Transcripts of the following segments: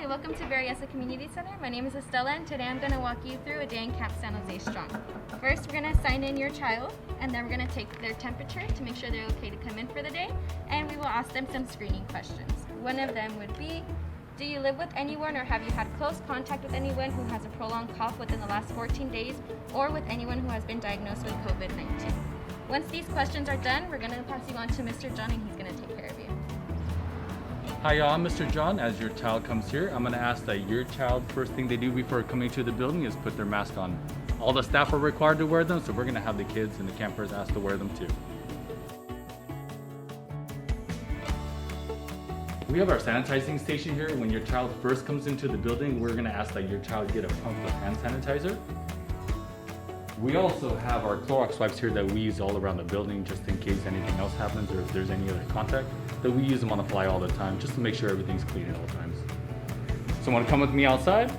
welcome to Berryessa Community Center. My name is Estella, and today I'm going to walk you through a day in Camp San José Strong. First, we're going to sign in your child, and then we're going to take their temperature to make sure they're okay to come in for the day, and we will ask them some screening questions. One of them would be, do you live with anyone or have you had close contact with anyone who has a prolonged cough within the last 14 days or with anyone who has been diagnosed with COVID-19? Once these questions are done, we're going to pass you on to Mr. John, and he's going to take care of you. Hi y'all, I'm Mr. John. As your child comes here, I'm going to ask that your child, first thing they do before coming to the building is put their mask on. All the staff are required to wear them, so we're going to have the kids and the campers asked to wear them too. We have our sanitizing station here. When your child first comes into the building, we're going to ask that your child get a pump of hand sanitizer. We also have our Clorox wipes here that we use all around the building just in case anything else happens or if there's any other contact, that we use them on the fly all the time just to make sure everything's clean at all times. So want to come with me outside?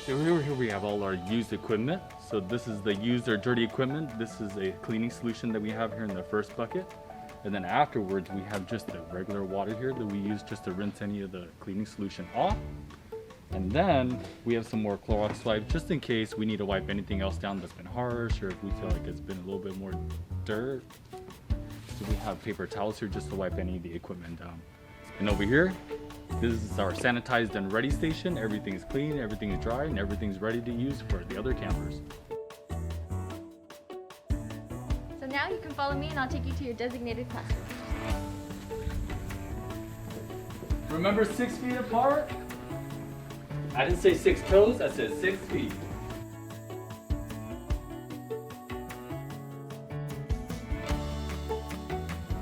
So here we have all our used equipment. So this is the used or dirty equipment. This is a cleaning solution that we have here in the first bucket. And then afterwards, we have just the regular water here that we use just to rinse any of the cleaning solution off. And then we have some more Clorox wipes just in case we need to wipe anything else down that's been harsh or if we feel like it's been a little bit more dirt. So we have paper towels here just to wipe any of the equipment down. And over here, this is our sanitized and ready station. Everything is clean, everything is dry, and everything's ready to use for the other campers. So now you can follow me, and I'll take you to your designated classroom. Remember 6 feet apart? I didn't say 6 toes, I said 6 feet.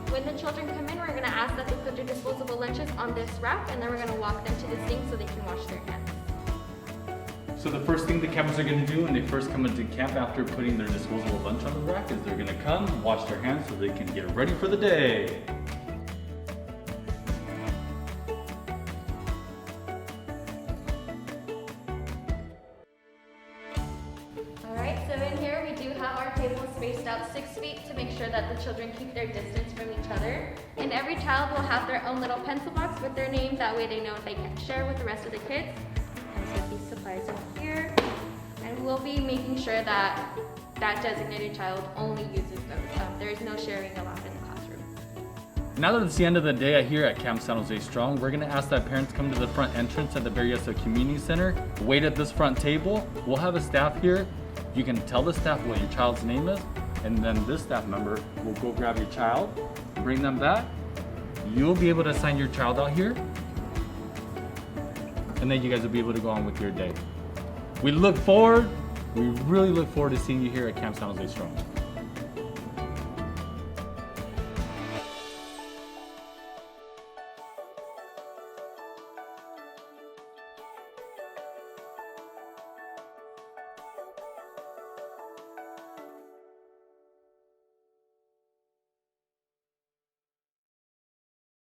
When the children come in, we're going to ask that they put their disposable lunches on this rack, and then we're going to walk them to the sink so they can wash their hands. So the first thing the campers are going to do when they first come into camp after putting their disposable lunch on the rack is they're going to come, wash their hands so they can get ready for the day. Alright, so in here we do have our tables spaced out 6 feet to make sure that the children keep their distance from each other. And every child will have their own little pencil box with their name, that way they know they can share with the rest of the kids. And so these supplies are here. And we'll be making sure that that designated child only uses those. There is no sharing allowed in the classroom. Now that it's the end of the day here at Camp San José Strong, we're going to ask that parents come to the front entrance at the Berryessa Community Center, wait at this front table. We'll have a staff here. You can tell the staff what your child's name is, and then this staff member will go grab your child, bring them back. You'll be able to sign your child out here, and then you guys will be able to go on with your day. We really look forward to seeing you here at Camp San José Strong.